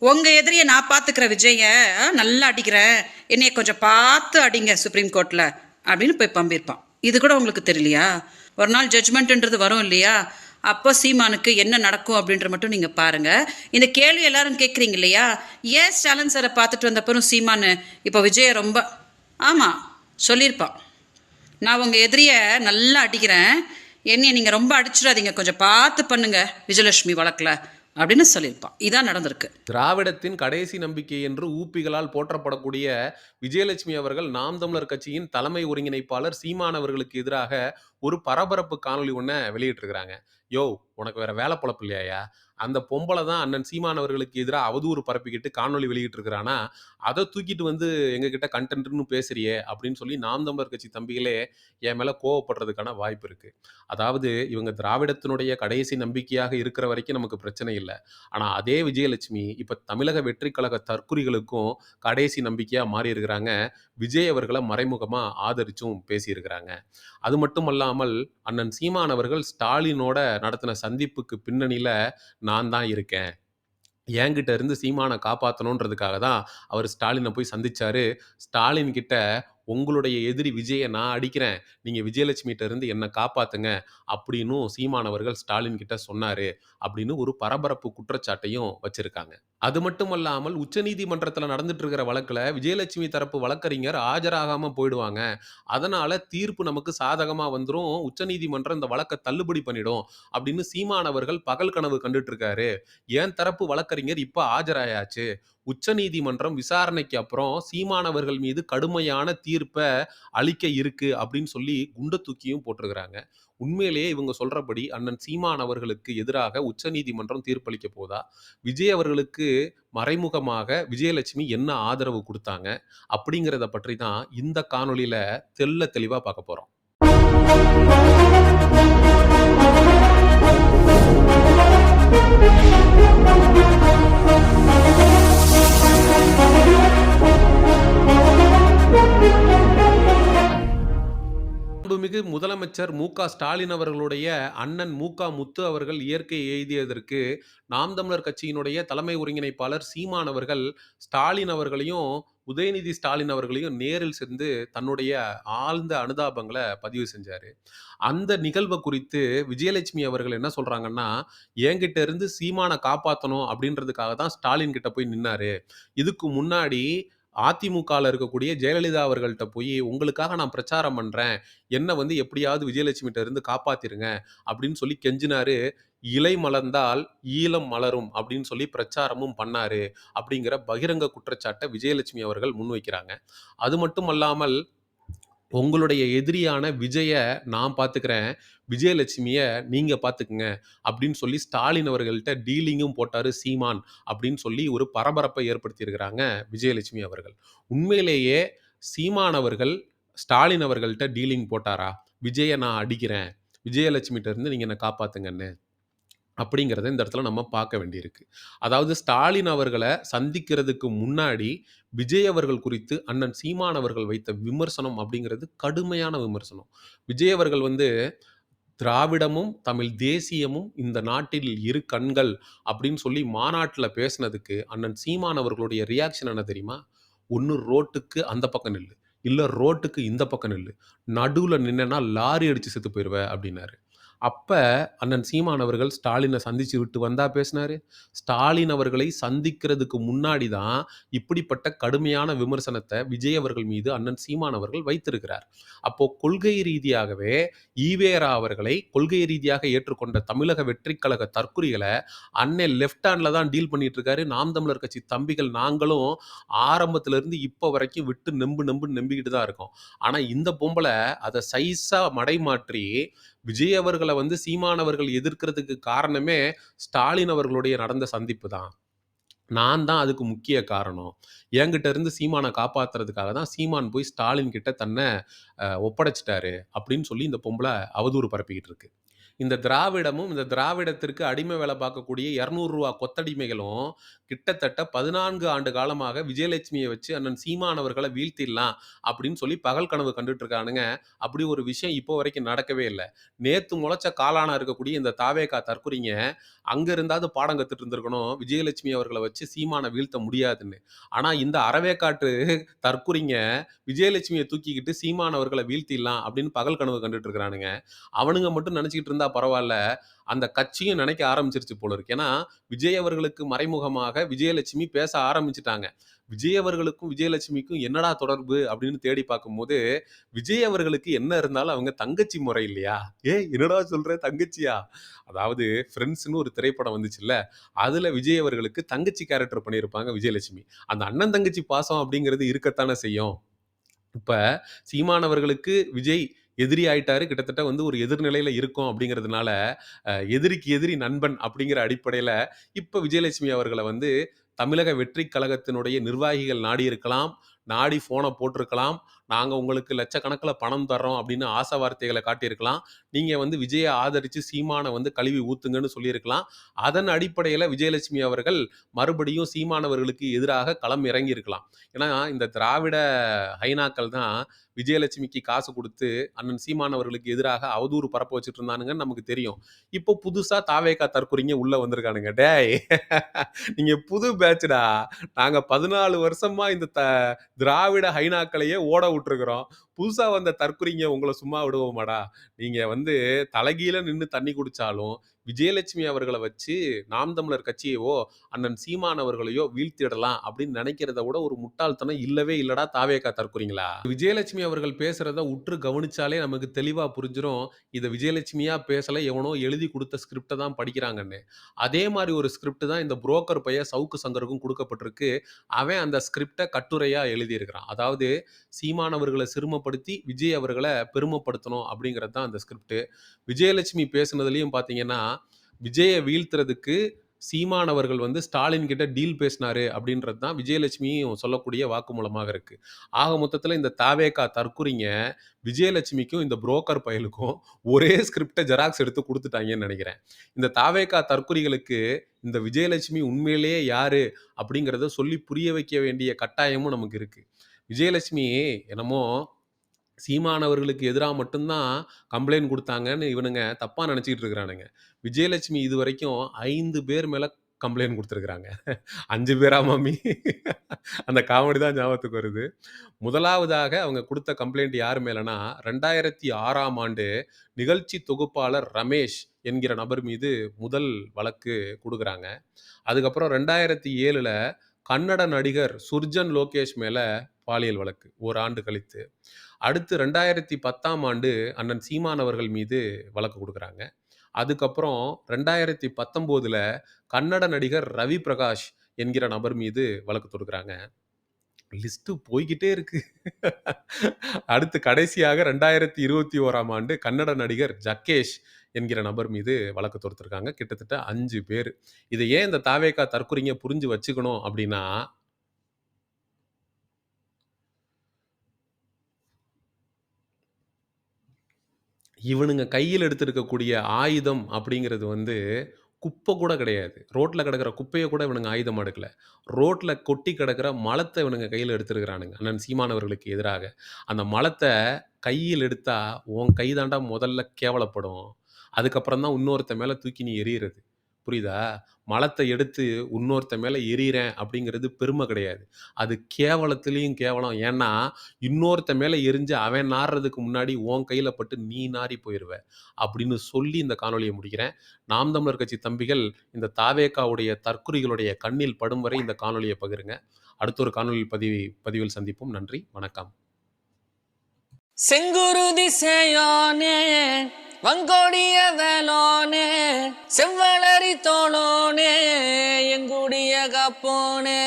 உங்க எதிரிய நான் பாத்துக்கிற விஜய நல்லா அடிக்கிறேன், என்னைய கொஞ்சம் பார்த்து அடிங்க சுப்ரீம் கோர்ட்ல அப்படின்னு போய் பம்பிருப்பான். இது கூட உங்களுக்கு தெரியலையா? ஒரு நாள் ஜட்ஜ்மெண்ட்ன்றது வரும் இல்லையா? அப்போ சீமானுக்கு என்ன நடக்கும் அப்படின்ற மட்டும் நீங்க பாருங்க. இந்த கேள்வி எல்லாரும் கேட்குறீங்க இல்லையா? ஏன் ஸ்டாலின் சாரை பார்த்துட்டு வந்தப்பறம் சீமானு இப்போ விஜய ரொம்ப ஆமா சொல்லியிருப்பான். நான் உங்க எதிரிய நல்லா அடிக்கிறேன், என்னைய நீங்க ரொம்ப அடிச்சிடாதீங்க, கொஞ்சம் பார்த்து பண்ணுங்க விஜயலட்சுமி வழக்கில் அப்படின்னு சொல்லியிருப்பான். இதான் நடந்திருக்கு. திராவிடத்தின் கடைசி நம்பிக்கை என்று ஊப்பிகளால் போற்றப்படக்கூடிய விஜயலட்சுமி அவர்கள் நாம் தமிழர் கட்சியின் தலைமை ஒருங்கிணைப்பாளர் சீமான் அவர்களுக்கு எதிராக ஒரு பரபரப்பு காணொலி ஒன்றை வெளியிட்டிருக்கிறாங்க. யோ, உனக்கு வேற வேலை பொழப்பு இல்லையா? அந்த பொம்பளை தான் அண்ணன் சீமான் அவர்களுக்கு எதிராக அவதூறு பரப்பிக்கிட்டு காணொலி வெளியிட்டு இருக்கிறானா, அதை தூக்கிட்டு வந்து எங்ககிட்ட கண்டென்ட்னு பேசுறியே அப்படின்னு சொல்லி நாம் தமிழர் கட்சி தம்பிகளே என் மேல கோவப்படுறதுக்கான வாய்ப்பு இருக்கு. அதாவது இவங்க திராவிடத்தினுடைய கடைசி நம்பிக்கையாக இருக்கிற வரைக்கும் நமக்கு பிரச்சனை இல்லை. ஆனா அதே விஜயலட்சுமி இப்ப தமிழக வெற்றி கழக தற்குறிகளுக்கும் கடைசி நம்பிக்கையா மாறி இருக்கிறாங்க. விஜய் அவர்களை மறைமுகமா ஆதரிச்சும் பேசியிருக்கிறாங்க. அது மட்டும் அல்லாமல் அண்ணன் சீமான் அவர்கள் ஸ்டாலினோட நடத்தின சந்திப்புக்கு பின்னணியில நான் தான் இருக்கேன், என்கிட்ட இருந்து சீமானை காப்பாற்றணுன்றதுக்காக தான் அவர் ஸ்டாலினை போய் சந்திச்சாரு. ஸ்டாலின் கிட்ட உங்களுடைய எதிரி விஜயை நான் அடிக்கிறேன், நீங்க விஜயலட்சுமிகிட்ட இருந்து என்னை காப்பாத்துங்க அப்படின்னும் சீமான் அவர்கள் ஸ்டாலின் கிட்ட சொன்னாரு அப்படின்னு ஒரு பரபரப்பு குற்றச்சாட்டையும் வச்சிருக்காங்க. அது மட்டும் அல்லாமல் உச்சநீதிமன்றத்தில் நடந்துட்டு இருக்கிற வழக்குல விஜயலட்சுமி தரப்பு வழக்கறிஞர் ஆஜராகாம போயிடுவாங்க, அதனால தீர்ப்பு நமக்கு சாதகமா வந்துடும், உச்சநீதிமன்றம் இந்த வழக்கை தள்ளுபடி பண்ணிடும் அப்படின்னு சீமான் அவர்கள் பகல் கனவு கண்டுட்டு இருக்காரு. என் தரப்பு வழக்கறிஞர் இப்ப ஆஜராயாச்சு, உச்சநீதிமன்றம் விசாரணைக்கு அப்புறம் சீமான் அவர்கள் மீது கடுமையான தீர்ப்பை அளிக்க இருக்கு அப்படின்னு சொல்லி குண்டை தூக்கியும் போட்டிருக்கிறாங்க. உண்மையிலேயே இவங்க சொல்றபடி அண்ணன் சீமான் அவர்களுக்கு எதிராக உச்சநீதிமன்றம் தீர்ப்பளிக்க போதா? விஜய் அவர்களுக்கு மறைமுகமாக விஜயலட்சுமி என்ன ஆதரவு கொடுத்தாங்க அப்படிங்கிறத பற்றி தான் இந்த காணொளியில தெள்ள தெளிவா பார்க்க போறோம். மாண்புமிகு முதலமைச்சர் மு.க. ஸ்டாலின் அவர்களுடைய அண்ணன் மு.க. முத்து அவர்கள் இயற்கை எய்தியதற்கு நாம் தமிழர் கட்சியினுடைய தலைமை ஒருங்கிணைப்பாளர் சீமான் அவர்கள் ஸ்டாலின் அவர்களையும் உதயநிதி ஸ்டாலின் அவர்களையும் நேரில் சென்று தன்னுடைய ஆழ்ந்த அனுதாபங்களை பதிவு செஞ்சாரு. அந்த நிகழ்வை குறித்து விஜயலட்சுமி அவர்கள் என்ன சொல்றாங்கன்னா, என்கிட்ட இருந்து சீமானை காப்பாற்றணும் அப்படின்றதுக்காக தான் ஸ்டாலின் கிட்ட போய் நின்னாரு. இதுக்கு முன்னாடி அதிமுகவில் இருக்கக்கூடிய ஜெயலலிதா அவர்கள்ட்ட போய் உங்களுக்காக நான் பிரச்சாரம் பண்றேன், என்ன வந்து எப்படியாவது விஜயலட்சுமிகிட்ட இருந்து காப்பாத்திருங்க அப்படின்னு சொல்லி கெஞ்சினாரு. இலை மலர்ந்தால் ஈழம் மலரும் அப்படின்னு சொல்லி பிரச்சாரமும் பண்ணாரு அப்படிங்கிற பகிரங்க குற்றச்சாட்டை விஜயலட்சுமி அவர்கள் முன்வைக்கிறாங்க. அது மட்டும் அல்லாமல் உங்களுடைய எதிரியான விஜய நான் பார்த்துக்கிறேன், விஜயலட்சுமிய நீங்க பார்த்துக்குங்க அப்படின்னு சொல்லி ஸ்டாலின் அவர்கள்ட்ட டீலிங்கும் போட்டாரு சீமான் அப்படின்னு சொல்லி ஒரு பரபரப்பை ஏற்படுத்தியிருக்கிறாங்க விஜயலட்சுமி அவர்கள். உண்மையிலேயே சீமான் அவர்கள் ஸ்டாலின் அவர்கள்ட்ட டீலிங் போட்டாரா? விஜய நான் அடிக்கிறேன், விஜயலட்சுமிகிட்ட இருந்து நீங்க என்னை காப்பாத்துங்கன்னு அப்படிங்கிறத இந்த இடத்துல நம்ம பார்க்க வேண்டியிருக்கு. அதாவது ஸ்டாலின் அவர்களை சந்திக்கிறதுக்கு முன்னாடி விஜய் அவர்கள் குறித்து அண்ணன் சீமான் அவர்கள் வைத்த விமர்சனம் அப்படிங்கிறது கடுமையான விமர்சனம். விஜய் அவர்கள் வந்து திராவிடமும் தமிழ் தேசியமும் இந்த நாட்டில் இரு கண்கள் அப்படின்னு சொல்லி மாநாட்டில் பேசினதுக்கு அண்ணன் சீமான் அவர்களுடைய ரியாக்ஷன் என்ன தெரியுமா? ஒன்று ரோட்டுக்கு அந்த பக்கம் நில்லு, இல்லை ரோட்டுக்கு இந்த பக்கம் நில்லு, நடுவில் நின்னா லாரி அடித்து செத்து போயிடுவ அப்படின்னாரு. அப்ப அண்ணன் சீமான் அவர்கள் ஸ்டாலினை சந்திச்சு விட்டு வந்தா பேசினாரு. ஸ்டாலின் அவர்களை சந்திக்கிறதுக்கு முன்னாடி தான் இப்படிப்பட்ட கடுமையான விமர்சனத்தை விஜய் அவர்கள் மீது அண்ணன் சீமான் அவர்கள் வைத்திருக்கிறார். அப்போ கொள்கை ரீதியாகவே ஈவேரா அவர்களை கொள்கை ரீதியாக ஏற்றுக்கொண்ட தமிழக வெற்றி கழக தற்குறிகளை அண்ணன் லெஃப்ட் ஹேண்ட்ல தான் டீல் பண்ணிட்டு இருக்காரு. நாம் தமிழர் கட்சி தம்பிகள் நாங்களும் ஆரம்பத்துல இருந்து இப்போ வரைக்கும் விட்டு நம்பிக்கிட்டு தான் இருக்கோம். ஆனா இந்த பொம்பளை அதை சைஸா மடைமாற்றி விஜய் அவர்களை வந்து சீமான் அவர்கள் எதிர்க்கிறதுக்கு காரணமே ஸ்டாலின் அவர்களுடைய நடந்த சந்திப்பு தான். நான் தான் அதுக்கு முக்கிய காரணம், என்கிட்ட இருந்து சீமானை காப்பாத்துறதுக்காக தான் சீமான் போய் ஸ்டாலின் கிட்ட தன்னை ஒப்படைச்சிட்டாரு அப்படின்னு சொல்லி இந்த பொம்பளை அவதூறு பரப்பிக்கிட்டு இருக்கு. இந்த திராவிடமும் இந்த திராவிடத்திற்கு அடிமை வேலை பார்க்கக்கூடிய 200 ரூபா கொத்தடிமைகளும் கிட்டத்தட்ட 14 ஆண்டு காலமாக விஜயலட்சுமியை வச்சு அண்ணன் சீமான் அவர்களை வீழ்த்திடலாம் அப்படின்னு சொல்லி பகல் கனவு கண்டுட்டு இருக்கானுங்க. அப்படி ஒரு விஷயம் இப்போ வரைக்கும் நடக்கவே இல்ல. நேத்து முளைச்ச காளானா இருக்கக்கூடிய இந்த தாவேகா தற்குறிங்க அங்க இருந்தாவது பாடம் கத்துட்டு இருந்திருக்கணும். விஜயலட்சுமி அவர்கள வச்சு சீமான வீழ்த்த முடியாதுன்னு. ஆனா இந்த அறவேக்காட்டு தற்குறிங்க விஜயலட்சுமிய தூக்கிக்கிட்டு சீமான் அவர்கள வீழ்த்திடலாம் அப்படின்னு பகல் கனவு கண்டுட்டு இருக்கிறானுங்க. அவனுங்க மட்டும் நினைச்சுக்கிட்டு இருந்தா பரவால்ல. அந்த கட்சியும் நினைக்க ஆரம்பிச்சிருச்சு போல இருக்கு. ஏன்னா, விஜய் அவர்களுக்கு மறைமுகமாக விஜயலட்சுமி பேச ஆரம்பிச்சுட்டாங்க. விஜய் அவர்களுக்கும் விஜயலட்சுமிக்கும் என்னடா தொடர்பு அப்படின்னு தேடி பார்க்கும்போது, விஜய் அவர்களுக்கு என்ன இருந்தாலும் அவங்க தங்கச்சி முறை இல்லையா? "ஏய் என்னடா சொல்ற தங்கச்சியா?" அதாவது ஃப்ரெண்ட்ஸ்ன்னு ஒரு திரைப்படம் வந்துச்சுல்ல, அதுல விஜய் அவர்களுக்கு தங்கச்சி கேரக்டர் பண்ணியிருப்பாங்க விஜயலட்சுமி. அந்த அண்ணன் தங்கச்சி பாசம் அப்படிங்கிறது இருக்கத்தானே செய்யும். இப்ப சீமான் அவர்களுக்கு விஜய் எதிரி ஆயிட்டாரு. கிட்டத்தட்ட வந்து ஒரு எதிர்நிலையில இருக்கோம் அப்படிங்கிறதுனால, எதிரிக்கு எதிரி நண்பன் அப்படிங்கிற அடிப்படையில, இப்ப விஜயலட்சுமி அவர்கள வந்து தமிழக வெற்றிக் கழகத்தினுடைய நிர்வாகிகள் நாடியிருக்கலாம். நாடி ஃபோன போட்டிருக்கலாம். நாங்க உங்களுக்கு லட்சக்கணக்கில பணம் தர்றோம் அப்படின்னு ஆசை வார்த்தைகள காட்டியிருக்கலாம். நீங்க வந்து விஜய ஆதரிச்சு சீமான வந்து கழுவி ஊத்துங்கன்னு சொல்லியிருக்கலாம். அதன் அடிப்படையில விஜயலட்சுமி அவர்கள் மறுபடியும் சீமான் அவர்களுக்கு எதிராக களம் இறங்கியிருக்கலாம். ஏன்னா, இந்த திராவிட ஹைனாக்கள் தான் விஜயலட்சுமிக்கு காசு குடுத்து, அண்ணன் சீமான் அவர்களுக்கு எதிராக அவதூறு பரப்ப வச்சுட்டு இருந்தானுங்கன்னு நமக்கு தெரியும். இப்போ புதுசா தாவேகா தற்குறிங்க உள்ள வந்திருக்கானுங்க. டேய் நீங்க புது பேட்ச்டா. நாங்க 14 வருஷமா இந்த திராவிட ஹைனாக்களையே ஓட விட்டுருக்கிறோம். புதுசா வந்த தற்குறிங்க உங்கள சும்மா விடுவோமாடா? நீங்க வந்து தலைகீழ நின்னு தண்ணி குடிச்சாலும், விஜயலட்சுமி அவர்கள வச்சு நாம் தமிழர் கட்சியவோ, அண்ணன் சீமான் அவர்களையோ வீழ்த்திடலாம் அப்படின்னு நினைக்கிறத விட ஒரு முட்டாள்தனம் இல்லவே இல்லடா தாவேகா தற்குறிங்களா. விஜயலட்சுமி அவர்கள் பேசுறத உற்று கவனிச்சாலே நமக்கு தெளிவா புரிஞ்சிரும். இத விஜயலட்சுமியா பேசல, எவனோ எழுதி குடுத்த ஸ்கிரிப்ட தான் படிக்கிறாங்கன்னு. அதே மாரி ஒரு ஸ்கிரிப்ட் தான் இந்த புரோக்கர் பையன் சவுக்கு சங்கருக்கும் குடுக்கப்பட்டிருக்கு. அவன் அந்த ஸ்கிரிப்ட கட்டுரையா எழுதியிருக்கிறான். அதாவது சீமான் அவர்கள சிறுமப்படுத்தி, விஜய் அவர்கள பெருமைப்படுத்தணும் அப்படிங்கிறது தான் அந்த ஸ்கிரிப்ட். விஜயலட்சுமி பேசுனதுலயும் பார்த்தீங்கன்னா, விஜய வீழ்த்துறதுக்கு சீமான் அவர்கள் வந்து ஸ்டாலின் கிட்ட டீல் பேசினாரு அப்படின்றது தான் விஜயலட்சுமியும் சொல்லக்கூடிய வாக்குமூலமாக இருக்கு. ஆக மொத்தத்துல இந்த தாவேகா தற்குறிங்க விஜயலட்சுமிக்கும் இந்த புரோக்கர் பயலுக்கும் ஒரே ஸ்கிரிப்ட ஜெராக்ஸ் எடுத்து குடுத்துட்டாங்கன்னு நெனைக்கிறேன். இந்த தாவேகா தற்குறிகளுக்கு இந்த விஜயலட்சுமி உண்மையிலேயே யாரு அப்படிங்கிறத சொல்லி புரிய வைக்க வேண்டிய கட்டாயமும் நமக்கு இருக்கு. விஜயலட்சுமி என்னமோ சீமான் அவர்களுக்கு எதிரா மட்டும் தான் கம்ப்ளைண்ட் குடுத்தாங்கன்னு இவனுங்க தப்பா நெனச்சுக்கிட்டு இருக்கிறானுங்க. விஜயலட்சுமி இதுவரைக்கும் 5 பேர் மேல கம்ப்ளைண்ட் குடுத்திருக்காங்க. 5 பேரா மாமி? அந்த காமெடி தான் ஞாபகத்துக்கு வருது. முதலாவதாக அவங்க குடுத்த கம்ப்ளைண்ட் யார் மேலனா, 2006ஆம் ஆண்டு நிகழ்ச்சி தொகுப்பாளர் ரமேஷ் என்கிற நபர் மீது முதல் வழக்கு குடுக்குறாங்க. அதுக்கப்புறம் 2007ல கன்னட நடிகர் சுர்ஜன் லோகேஷ் மேல பாலியல் வழக்கு. ஓராண்டு கழித்து. அடுத்து 2010ஆம் ஆண்டு அண்ணன் சீமான் அவர்கள் மீது வழக்கு குடுக்குறாங்க. அதுக்கப்புறம் 2019ல கன்னட நடிகர் ரவி பிரகாஷ் என்கிற நபர் மீது வழக்கு தொடுக்குறாங்க. லிஸ்ட் போய்க்கிட்டே இருக்கு. அடுத்து கடைசியாக 2021ஆம் ஆண்டு கன்னட நடிகர் ஜக்கேஷ் என்கிற நபர் மீது வழக்கு தொடுத்திருக்காங்க. கிட்டத்தட்ட 5 பேரு. இத ஏன் இந்த தாவேகா தற்குறிங்க புரிஞ்சு வச்சுக்கணும் அப்டின்னா, இவனுங்க கையில் எடுத்திருக்கக்கூடிய ஆயுதம் அப்படிங்கிறது வந்து குப்பை கூட கிடையாது. ரோட்ல கிடக்கிற குப்பைய கூட இவனுங்க ஆயுதமா எடுக்கல. ரோட்ல கொட்டி கிடக்கிற மலத்த இவனுங்க கையில எடுத்திருக்கிறானுங்க. அண்ணன் சீமான் அவர்களுக்கு எதிராக. அந்த மலத்த கையில் எடுத்தா, உன் கை தான்டா முதல்ல கேவலப்படும். அதுக்கப்புறம் தான் இன்னொருத்தன் மேல தூக்கி நீ எறியறது. புரியுதா? மலத்த எடுத்து இன்னொருத்தன் மேல எறியிறேன் அப்படிங்கிறது பெருமை கிடையாது. அது கேவலத்திலயும் கேவலம். ஏன்னா, இன்னொருத்தன் மேல எரிஞ்சு அவன் நாறுறதுக்கு முன்னாடி உன் கையில பட்டு நீ நாறி போயிருவ. அப்படின்னு சொல்லி இந்த காணொளிய முடிக்கிறேன். நாம் தமிழர் கட்சி தம்பிகள் இந்த தாவேகாவுடைய தற்குறிகளுடைய கண்ணில் படும் வரை இந்த காணொளிய பகிருங்க. அடுத்த ஒரு காணொளி பதிவில் சந்திப்போம். நன்றி, வணக்கம். செங்குருதி சேயோனே வங்கோடிய வேலோனே செவ்வளரி தோளோனே எங்குடிய காப்போனே